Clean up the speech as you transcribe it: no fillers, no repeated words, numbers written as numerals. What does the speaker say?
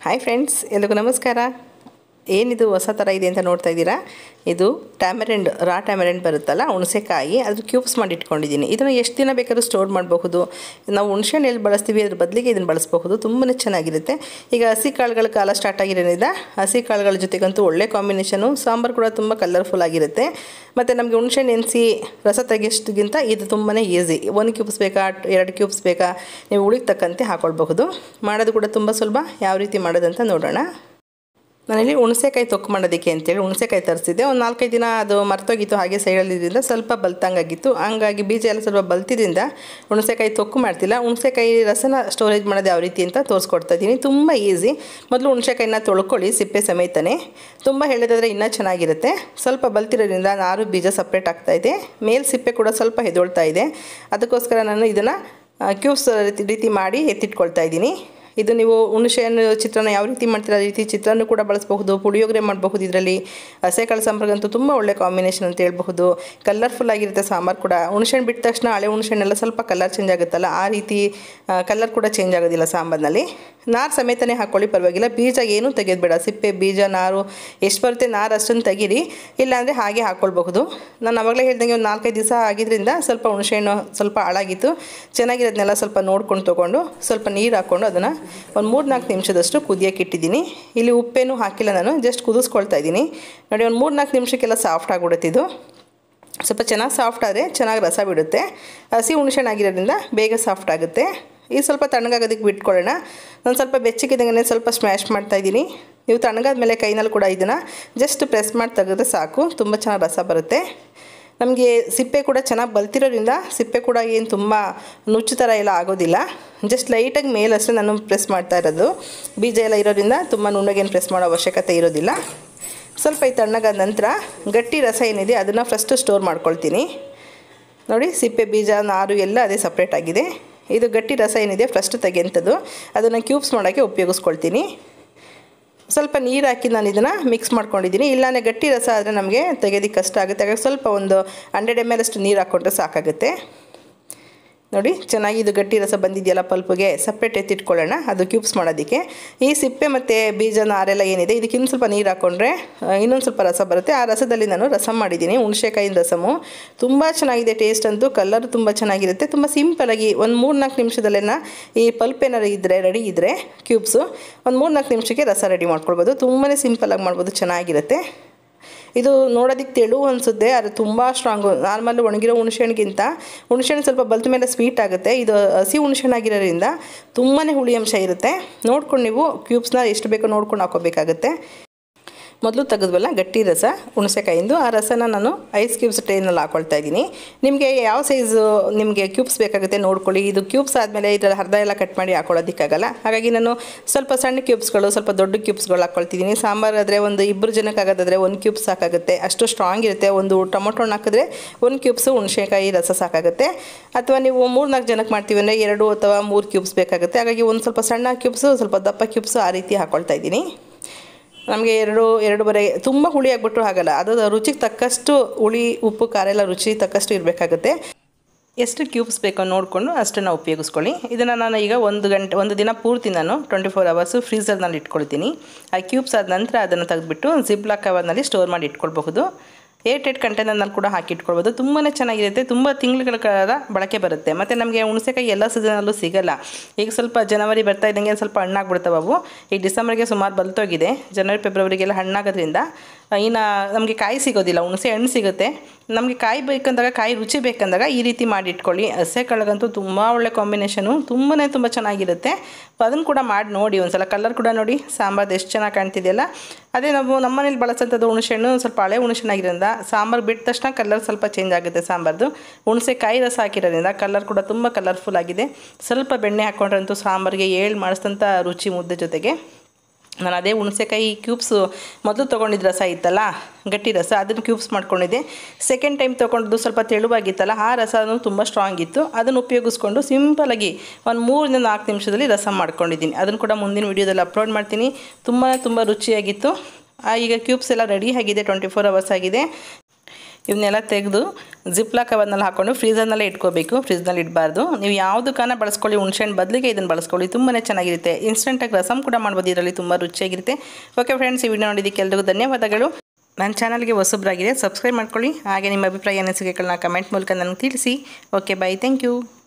Hi friends, ಎಲ್ಲರಿಗೂ ನಮಸ್ಕಾರ. ಏನಿದು ಹೊಸ ಥರ ಇದೆ ಅಂತ ನೋಡ್ತಾ ಇದ್ದೀರಾ? ಇದು ಟ್ಯಾಮರಿಂಡ್, ರಾ ಟ್ಯಾಮರಿಂಡ್ ಬರುತ್ತಲ್ಲ, ಹುಣಸೆಕಾಯಿ, ಅದು ಕ್ಯೂಬ್ಸ್ ಮಾಡಿ ಇಟ್ಕೊಂಡಿದ್ದೀನಿ. ಇದನ್ನು ಎಷ್ಟು ದಿನ ಬೇಕಾದ್ರೂ ಸ್ಟೋರ್ ಮಾಡಬಹುದು. ನಾವು ಹುಣಸೆಹಣ್ಣು ಎಲ್ಲಿ ಬಳಸ್ತೀವಿ ಅದ್ರ ಬದಲಿಗೆ ಇದನ್ನು ಬಳಸಬಹುದು. ತುಂಬಾ ಚೆನ್ನಾಗಿರುತ್ತೆ. ಈಗ ಹಸಿ ಕಾಳುಗಳ ಕಾಲ ಸ್ಟಾರ್ಟ್ ಆಗಿರೋದ್ರಿಂದ ಹಸಿ ಕಾಳುಗಳ ಜೊತೆಗಂತೂ ಒಳ್ಳೆ ಕಾಂಬಿನೇಷನು. ಸಾಂಬಾರು ಕೂಡ ತುಂಬ ಕಲರ್ಫುಲ್ ಆಗಿರುತ್ತೆ. ಮತ್ತು ನಮಗೆ ಹುಣಸೆಹಣ್ಣು ನೆನೆಸಿ ರಸ ತೆಗೆಯೋಷ್ಟಕ್ಕಿಂತ ಇದು ತುಂಬಾ ಈಸಿ. 1 ಕ್ಯೂಬ್ಸ್ ಬೇಕಾ, 2 ಕ್ಯೂಬ್ಸ್ ಬೇಕಾ, ನೀವು ಹುಳಿಗೆ ತಕ್ಕಂತೆ ಹಾಕ್ಕೊಳ್ಬಹುದು. ಮಾಡೋದು ಕೂಡ ತುಂಬ ಸುಲಭ. ಯಾವ ರೀತಿ ಮಾಡೋದಂತ ನೋಡೋಣ. ನಾನಿಲ್ಲಿ ಹುಣಸೆಕಾಯಿ ತೊಕ್ಕು ಮಾಡೋದಕ್ಕೆ ಅಂತೇಳಿ ಹುಣಸೆಕಾಯಿ ತರಿಸಿದ್ದೆ. ಒಂದು 4-5 ದಿನ ಅದು ಮರ್ತೋಗಿತ್ತು, ಹಾಗೆ ಸೈಡಲ್ಲಿದ್ದರಿಂದ ಸ್ವಲ್ಪ ಬಲ್ತಂಗಾಗಿತ್ತು. ಹಂಗಾಗಿ ಬೀಜ ಎಲ್ಲ ಸ್ವಲ್ಪ ಬಲ್ತಿದ್ರಿಂದ ಹುಣಸೆಕಾಯಿ ತೊಕ್ಕು ಮಾಡ್ತಿಲ್ಲ. ಹುಣಸೆಕಾಯಿ ರಸನ ಸ್ಟೋರೇಜ್ ಮಾಡೋದು ಯಾವ ರೀತಿ ಅಂತ ತೋರಿಸ್ಕೊಡ್ತಾ ಇದ್ದೀನಿ. ತುಂಬ ಈಸಿ. ಮೊದಲು ಹುಣಸೆಕಾಯಿನ ತೊಳ್ಕೊಳ್ಳಿ ಸಿಪ್ಪೆ ಸಮೇತನೇ. ತುಂಬ ಹೇಳಿದ್ರೆ ಇನ್ನೂ ಚೆನ್ನಾಗಿರುತ್ತೆ. ಸ್ವಲ್ಪ ಬಲ್ತಿರೋದ್ರಿಂದ ನಾರು ಬೀಜ ಸಪ್ರೇಟ್ ಆಗ್ತಾಯಿದೆ. ಮೇಲ್ ಸಿಪ್ಪೆ ಕೂಡ ಸ್ವಲ್ಪ ಹೆದೊಳ್ತಾ ಇದೆ. ಅದಕ್ಕೋಸ್ಕರ ನಾನು ಇದನ್ನು ಕ್ಯೂಬ್ಸ್ ರೀತಿ ಮಾಡಿ ಎತ್ತಿಟ್ಕೊಳ್ತಾ ಇದ್ದೀನಿ. ಇದು ನೀವು ಹುಣಸೆಹಣ್ಣು ಚಿತ್ರಾನ್ನ ಯಾವ ರೀತಿ ಮಾಡ್ತೀರಾ ಅದೇ ರೀತಿ ಚಿತ್ರಾನ್ನ ಕೂಡ ಬಳಸಬಹುದು. ಪುಳಿಯೋಗರೆ ಮಾಡಬಹುದು. ಇದರಲ್ಲಿ ಹಸೆಕಾಳು ಸಾಂಬಾರಿಗಂತೂ ತುಂಬ ಒಳ್ಳೆ ಕಾಂಬಿನೇಷನ್ ಅಂತ ಹೇಳ್ಬಹುದು. ಕಲರ್ಫುಲ್ ಆಗಿರುತ್ತೆ ಸಾಂಬಾರು ಕೂಡ. ಹುಣಸೆಹಣ್ಣು ಬಿಟ್ಟ ತಕ್ಷಣ ಹಳೆ ಹುಣಸೆಹಣ್ಣೆಲ್ಲ ಸ್ವಲ್ಪ ಕಲರ್ ಚೇಂಜ್ ಆಗುತ್ತಲ್ಲ, ಆ ರೀತಿ ಕಲರ್ ಕೂಡ ಚೇಂಜ್ ಆಗೋದಿಲ್ಲ ಸಾಂಬಾರಿನಲ್ಲಿ. ನಾರು ಸಮೇತನೇ ಹಾಕ್ಕೊಳ್ಳಿ, ಪರವಾಗಿಲ್ಲ. ಬೀಜ ಏನೂ ತೆಗೆಯೋದು ಸಿಪ್ಪೆ, ಬೀಜ, ನಾರು ಎಷ್ಟು ಬರುತ್ತೆ ನಾರು ಅಷ್ಟನ್ನು ತೆಗೀರಿ. ಇಲ್ಲಾಂದರೆ ಹಾಗೆ ಹಾಕ್ಕೊಳ್ಬಹುದು. ನಾನು ಆವಾಗಲೇ ಹೇಳ್ದಂಗೆ ಒಂದು 4-5 ದಿವಸ ಆಗಿದ್ದರಿಂದ ಸ್ವಲ್ಪ ಹುಣಸೆಹಣ್ಣು ಸ್ವಲ್ಪ ಹಾಳಾಗಿತ್ತು. ಚೆನ್ನಾಗಿರೋದನ್ನೆಲ್ಲ ಸ್ವಲ್ಪ ನೋಡ್ಕೊಂಡು ತೊಗೊಂಡು ಸ್ವಲ್ಪ ನೀರು ಹಾಕ್ಕೊಂಡು ಅದನ್ನು ಒಂದು 3-4 ನಿಮಿಷದಷ್ಟು ಕುದಿಯೋಕೆ ಇಟ್ಟಿದ್ದೀನಿ. ಇಲ್ಲಿ ಉಪ್ಪೇನು ಹಾಕಿಲ್ಲ, ನಾನು ಜಸ್ಟ್ ಕುದಿಸ್ಕೊಳ್ತಾ ಇದ್ದೀನಿ. ನೋಡಿ, ಒಂದು 3-4 ನಿಮಿಷಕ್ಕೆಲ್ಲ ಸಾಫ್ಟ್ ಆಗಿಬಿಡುತ್ತೆ. ಇದು ಸ್ವಲ್ಪ ಚೆನ್ನಾಗಿ ಸಾಫ್ಟ್ ಆದರೆ ಚೆನ್ನಾಗಿ ರಸ ಬಿಡುತ್ತೆ. ಹಸಿ ಹುಣಸೆಹಣ್ಣು ಆಗಿರೋದ್ರಿಂದ ಬೇಗ ಸಾಫ್ಟ್ ಆಗುತ್ತೆ. ಇದು ಸ್ವಲ್ಪ ತಣ್ಣಗಾಗೋದಕ್ಕೆ ಬಿಟ್ಕೊಳ್ಳೋಣ. ನಾನು ಸ್ವಲ್ಪ ಬೆಚ್ಚಗಿದಂಗೆ ಸ್ವಲ್ಪ ಸ್ಮ್ಯಾಶ್ ಮಾಡ್ತಾಯಿದ್ದೀನಿ. ನೀವು ತಣ್ಣಗಾದ ಮೇಲೆ ಕೈನಲ್ಲಿ ಕೂಡ ಇದನ್ನು ಜಸ್ಟ್ ಪ್ರೆಸ್ ಮಾಡಿ ತೆಗೆದ್ರೆ ಸಾಕು, ತುಂಬ ಚೆನ್ನಾಗಿ ರಸ ಬರುತ್ತೆ. ನಮಗೆ ಸಿಪ್ಪೆ ಕೂಡ ಚೆನ್ನಾಗಿ ಬಲ್ತಿರೋದ್ರಿಂದ ಸಿಪ್ಪೆ ಕೂಡ ಏನು ತುಂಬ ನುಚ್ಚು ಥರ ಎಲ್ಲ ಆಗೋದಿಲ್ಲ. ಜಸ್ಟ್ ಲೈಟಾಗಿ ಮೇಲಷ್ಟೇ ನಾನು ಪ್ರೆಸ್ ಮಾಡ್ತಾ ಇರೋದು. ಬೀಜ ಎಲ್ಲ ಇರೋದ್ರಿಂದ ತುಂಬ ನುಣ್ಣಗೇನು ಪ್ರೆಸ್ ಮಾಡೋ ಅವಶ್ಯಕತೆ ಇರೋದಿಲ್ಲ. ಸ್ವಲ್ಪ ಈ ತಣ್ಣಗಾದ ನಂತರ ಗಟ್ಟಿ ರಸ ಏನಿದೆ ಅದನ್ನು ಫಸ್ಟು ಸ್ಟೋರ್ ಮಾಡ್ಕೊಳ್ತೀನಿ. ನೋಡಿ, ಸಿಪ್ಪೆ, ಬೀಜ, ನಾರು ಎಲ್ಲ ಅದೇ ಸಪ್ರೇಟ್ ಆಗಿದೆ. ಇದು ಗಟ್ಟಿ ರಸ ಏನಿದೆ ಫಸ್ಟ್ ತೆಗೆಯಂಥದ್ದು, ಅದನ್ನು ಕ್ಯೂಬ್ಸ್ ಮಾಡೋಕ್ಕೆ ಉಪಯೋಗಿಸ್ಕೊಳ್ತೀನಿ. ಸ್ವಲ್ಪ ನೀರು ಹಾಕಿ ನಾನು ಇದನ್ನು ಮಿಕ್ಸ್ ಮಾಡ್ಕೊಂಡಿದ್ದೀನಿ. ಇಲ್ಲಾಂದರೆ ಗಟ್ಟಿ ರಸ ಆದರೆ ನಮಗೆ ತೆಗೆಯೋದಕ್ಕೆ ಕಷ್ಟ ಆಗುತ್ತೆ. ಹಾಗಾಗಿ ಸ್ವಲ್ಪ ಒಂದು 100 ml ಅಷ್ಟು ನೀರು ಹಾಕ್ಕೊಂಡ್ರೆ ಸಾಕಾಗುತ್ತೆ. ನೋಡಿ, ಚೆನ್ನಾಗಿ ಇದು ಗಟ್ಟಿ ರಸ ಬಂದಿದೆಯಲ್ಲ, ಪಲ್ಪಿಗೆ ಸಪ್ರೇಟ್ ಎತ್ತಿಟ್ಕೊಳ್ಳೋಣ ಅದು ಕ್ಯೂಬ್ಸ್ ಮಾಡೋದಕ್ಕೆ. ಈ ಸಿಪ್ಪೆ ಮತ್ತು ಬೀಜ, ನಾರೆಲ್ಲ ಏನಿದೆ ಇದಕ್ಕೆ ಇನ್ನು ಸ್ವಲ್ಪ ನೀರು ಹಾಕ್ಕೊಂಡ್ರೆ ಇನ್ನೊಂದು ಸ್ವಲ್ಪ ರಸ ಬರುತ್ತೆ. ಆ ರಸದಲ್ಲಿ ನಾನು ರಸಮ್ ಮಾಡಿದ್ದೀನಿ, ಹುಣಸೆಕಾಯಿನ ರಸಮು. ತುಂಬ ಚೆನ್ನಾಗಿದೆ. ಟೇಸ್ಟ್ ಅಂತೂ, ಕಲರ್ ತುಂಬ ಚೆನ್ನಾಗಿರುತ್ತೆ. ತುಂಬ ಸಿಂಪಲಾಗಿ ಒಂದು 3-4 ನಿಮಿಷದಲ್ಲೇನ ಈ ಪಲ್ಪ್ ಏನಾರು ಇದ್ದರೆ ರೆಡಿ ಇದ್ದರೆ ಕ್ಯೂಬ್ಸು ಒಂದು 3-4 ನಿಮಿಷಕ್ಕೆ ರಸ ರೆಡಿ ಮಾಡ್ಕೊಳ್ಬೋದು. ತುಂಬಾ ಸಿಂಪಲಾಗಿ ಮಾಡ್ಬೋದು, ಚೆನ್ನಾಗಿರುತ್ತೆ. ಇದು ನೋಡೋದಕ್ಕೆ ತೆಳು ಅನಿಸುತ್ತೆ, ಅದು ತುಂಬ ಸ್ಟ್ರಾಂಗು. ನಾರ್ಮಲ್ ಒಣಗಿರೋ ಹುಣಸೆಹಣ್ಣಿಗಿಂತ ಹುಣಸೆಹಣ್ಣು ಸ್ವಲ್ಪ ಬಲ್ತ ಮೇಲೆ ಸ್ವೀಟ್ ಆಗುತ್ತೆ. ಇದು ಹಸಿ ಹುಣಸೆಹಣ್ಣಾಗಿರೋದ್ರಿಂದ ತುಂಬಾ ಹುಳಿ ಅಂಶ ಇರುತ್ತೆ. ನೋಡ್ಕೊಂಡು ನೀವು ಕ್ಯೂಬ್ಸ್ನ ಎಷ್ಟು ಬೇಕೋ ನೋಡ್ಕೊಂಡು ಹಾಕೋಬೇಕಾಗುತ್ತೆ. ಮೊದಲು ತೆಗೆದ್ವಲ್ಲ ಗಟ್ಟಿ ರಸ ಹುಣಸೆಕಾಯಿಂದು, ಆ ರಸನ ನಾನು ಐಸ್ ಕ್ಯೂಬ್ಸ್ ಟ್ರೈನಲ್ಲಿ ಹಾಕ್ಕೊಳ್ತಾ ಇದ್ದೀನಿ. ನಿಮಗೆ ಯಾವ ಸೈಜು ನಿಮಗೆ ಕ್ಯೂಬ್ಸ್ ಬೇಕಾಗುತ್ತೆ ನೋಡ್ಕೊಳ್ಳಿ. ಇದು ಕ್ಯೂಬ್ಸ್ ಆದಮೇಲೆ ಇದರಲ್ಲಿ ಅರ್ಧ ಎಲ್ಲ ಕಟ್ ಮಾಡಿ ಹಾಕ್ಕೊಳ್ಳೋದಕ್ಕಾಗಲ್ಲ. ಹಾಗಾಗಿ ನಾನು ಸ್ವಲ್ಪ ಸಣ್ಣ ಕ್ಯೂಬ್ಸ್ಗಳು, ಸ್ವಲ್ಪ ದೊಡ್ಡ ಕ್ಯೂಬ್ಸ್ಗಳು ಹಾಕ್ಕೊಳ್ತಿದ್ದೀನಿ. ಸಾಂಬಾರು ಆದರೆ ಒಂದು 2 ಜನಕ್ಕೆ ಆಗೋದಾದರೆ 1 ಕ್ಯೂಬ್ಸ್ ಸಾಕಾಗುತ್ತೆ, ಅಷ್ಟು ಸ್ಟ್ರಾಂಗ್ ಇರುತ್ತೆ. ಒಂದು ಟೊಮೊಟೊನ ಹಾಕಿದ್ರೆ 1 ಕ್ಯೂಬ್ಸು ಹುಣಸೆಕಾಯಿ ರಸ ಸಾಕಾಗುತ್ತೆ. ಅಥವಾ ನೀವು 3-4 ಜನಕ್ಕೆ ಮಾಡ್ತೀವಿ ಅಂದರೆ 2 ಅಥವಾ 3 ಕ್ಯೂಬ್ಸ್ ಬೇಕಾಗುತ್ತೆ. ಹಾಗಾಗಿ ಒಂದು ಸ್ವಲ್ಪ ಸಣ್ಣ ಕ್ಯೂಬ್ಸು, ಸ್ವಲ್ಪ ದಪ್ಪ ಕ್ಯೂಬ್ಸು ಆ ರೀತಿ ಹಾಕ್ಕೊಳ್ತಾ ಇದ್ದೀನಿ. ನಮಗೆ 2 ತುಂಬ ಹುಳಿ ಆಗಿಬಿಟ್ರು ಆಗಲ್ಲ. ಅದು ರುಚಿಗೆ ತಕ್ಕಷ್ಟು ಹುಳಿ, ಉಪ್ಪು, ಖಾರ ಎಲ್ಲ ರುಚಿ ತಕ್ಕಷ್ಟು ಇರಬೇಕಾಗುತ್ತೆ. ಎಷ್ಟು ಕ್ಯೂಬ್ಸ್ ಬೇಕೋ ನೋಡಿಕೊಂಡು ಅಷ್ಟನ್ನು ಉಪಯೋಗಿಸ್ಕೊಳ್ಳಿ. ಇದನ್ನು ನಾನು ಈಗ 1 ದಿನ ಪೂರ್ತಿ ನಾನು 24 ಅವರ್ಸು ಫ್ರೀಝರ್ನಲ್ಲಿ ಇಟ್ಕೊಳ್ತೀನಿ. ಆ ಕ್ಯೂಬ್ಸ್ ಆದ ನಂತರ ಅದನ್ನು ತೆಗೆದುಬಿಟ್ಟು ಜಿಪ್ಲಾಕ್ ಕವರ್ನಲ್ಲಿ ಸ್ಟೋರ್ ಮಾಡಿ ಇಟ್ಕೊಳ್ಬಹುದು. ಏರ್ಟೈಟ್ ಕಂಟೈನರ್ನಲ್ಲಿ ಕೂಡ ಹಾಕಿ ಇಟ್ಕೊಳ್ಬೋದು. ತುಂಬಾ ಚೆನ್ನಾಗಿರುತ್ತೆ. ತುಂಬ ತಿಂಗಳುಗಳ ಕಾಲ ಬಳಕೆ ಬರುತ್ತೆ. ಮತ್ತು ನಮಗೆ ಹುಣಸೆಕಾಯಿ ಎಲ್ಲ ಸೀಸನಲ್ಲೂ ಸಿಗೋಲ್ಲ. ಈಗ ಸ್ವಲ್ಪ ಜನವರಿ ಬರ್ತಾ ಇದ್ದಂಗೆ ಸ್ವಲ್ಪ ಹಣ್ಣಾಗ್ಬಿಡ್ತಾವೆ ಅವು. ಈಗ ಡಿಸೆಂಬರ್ಗೆ ಸುಮಾರು ಬಲ್ತೋಗಿದೆ. ಜನವರಿ ಫೆಬ್ರವರಿಗೆಲ್ಲ ಹಣ್ಣಾಗೋದ್ರಿಂದ ಇನ್ನು ನಮಗೆ ಕಾಯಿ ಸಿಗೋದಿಲ್ಲ, ಹುಣಸೆ ಹಣ್ಣು ಸಿಗುತ್ತೆ. ನಮಗೆ ಕಾಯಿ ಬೇಕಂದಾಗ, ಕಾಯಿ ರುಚಿ ಬೇಕಂದಾಗ ಈ ರೀತಿ ಮಾಡಿ ಇಟ್ಕೊಳ್ಳಿ. ಹಸೆಕಾಳಿಗಂತೂ ತುಂಬ ಒಳ್ಳೆ ಕಾಂಬಿನೇಷನು, ತುಂಬ ಚೆನ್ನಾಗಿರುತ್ತೆ. ಅದನ್ನು ಕೂಡ ಮಾಡಿ ನೋಡಿ ಒಂದ್ಸಲ. ಕಲರ್ ಕೂಡ ನೋಡಿ ಸಾಂಬಾರ್ದು ಎಷ್ಟು ಚೆನ್ನಾಗಿ ಕಾಣ್ತಿದೆಯಲ್ಲ. ಅದೇ ನಾವು ನಮ್ಮನೇಲಿ ಬಳಸೋಂಥದ್ದು ಹುಣಸೆಹಣ್ಣು ಸ್ವಲ್ಪ ಹಳೆ ಹುಣಸೆಹಣ್ಣಾಗಿರೋದ್ರಿಂದ ಸಾಂಬಾರು ಬಿಟ್ಟ ತಕ್ಷಣ ಕಲರ್ ಸ್ವಲ್ಪ ಚೇಂಜ್ ಆಗುತ್ತೆ ಸಾಂಬಾರ್ದು. ಹುಣಸೆಕಾಯಿ ರಸ ಹಾಕಿರೋದ್ರಿಂದ ಕಲರ್ ಕೂಡ ತುಂಬ ಕಲರ್ಫುಲ್ ಆಗಿದೆ. ಸ್ವಲ್ಪ ಬೆಣ್ಣೆ ಹಾಕ್ಕೊಂಡ್ರಂತೂ ಸಾಂಬಾರಿಗೆ ಮಾಡಿಸಿದಂಥ ರುಚಿ ಮುದ್ದೆ ಜೊತೆಗೆ. ನಾನು ಅದೇ ಹುಣಸೆಕಾಯಿ ಕ್ಯೂಬ್ಸು ಮೊದಲು ತೊಗೊಂಡಿದ್ದ ರಸ ಇತ್ತಲ್ಲ, ಗಟ್ಟಿ ರಸ, ಅದನ್ನು ಕ್ಯೂಬ್ಸ್ ಮಾಡ್ಕೊಂಡಿದ್ದೆ. ಸೆಕೆಂಡ್ ಟೈಮ್ ತೊಗೊಂಡು ಸ್ವಲ್ಪ ತೆಳುವಾಗಿತ್ತಲ್ಲ, ಆ ರಸನೂ ತುಂಬ ಸ್ಟ್ರಾಂಗ್ ಇತ್ತು. ಅದನ್ನು ಉಪಯೋಗಿಸ್ಕೊಂಡು ಸಿಂಪಲಾಗಿ ಒಂದು 3-4 ನಿಮಿಷದಲ್ಲಿ ರಸ ಮಾಡ್ಕೊಂಡಿದ್ದೀನಿ. ಅದನ್ನು ಕೂಡ ಮುಂದಿನ ವೀಡಿಯೋದಲ್ಲಿ ಅಪ್ಲೋಡ್ ಮಾಡ್ತೀನಿ. ತುಂಬ ರುಚಿಯಾಗಿತ್ತು. ಈಗ ಕ್ಯೂಬ್ಸ್ ಎಲ್ಲ ರೆಡಿ ಆಗಿದೆ, 24 ಅವರ್ಸ್ ಆಗಿದೆ. ಇವನ್ನೆಲ್ಲ ತೆಗೆದು ಜಿಪ್ಲಾಕ್ ಕವರ್ನಲ್ಲಿ ಹಾಕ್ಕೊಂಡು ಫ್ರೀಝರ್ನಲ್ಲೇ ಇಟ್ಕೋಬೇಕು, ಫ್ರಿಜ್ನಲ್ಲಿ ಇಡಬಾರ್ದು. ನೀವು ಯಾವುದಕ್ಕನ್ನ ಬಳಸ್ಕೊಳ್ಳಿ, ಹುಣಸೆಹಣ್ಣು ಬದಲಿಗೆ ಇದನ್ನು ಬಳಸ್ಕೊಳ್ಳಿ, ತುಂಬಾ ಚೆನ್ನಾಗಿರುತ್ತೆ. ಇನ್ಸ್ಟೆಂಟಾಗಿ ರಸಮ್ ಕೂಡ ಮಾಡ್ಬೋದು, ಇದರಲ್ಲಿ ತುಂಬ ರುಚಿಯಾಗಿರುತ್ತೆ. ಓಕೆ ಫ್ರೆಂಡ್ಸ್, ಈ ವಿಡಿಯೋ ನೋಡಿದ್ದಕ್ಕೆ ಎಲ್ರಿಗೂ ಧನ್ಯವಾದಗಳು. ನನ್ನ ಚಾನಲ್ಗೆ ಹೊಸಬ್ರಾಗಿದೆ, ಸಬ್ಸ್ಕ್ರೈಬ್ ಮಾಡ್ಕೊಳ್ಳಿ. ಹಾಗೆ ನಿಮ್ಮ ಅಭಿಪ್ರಾಯ ಅನಿಸಿಕೆಗಳನ್ನ ಕಮೆಂಟ್ ಮೂಲಕ ನನಗೆ ತಿಳಿಸಿ. Okay, bye, thank you.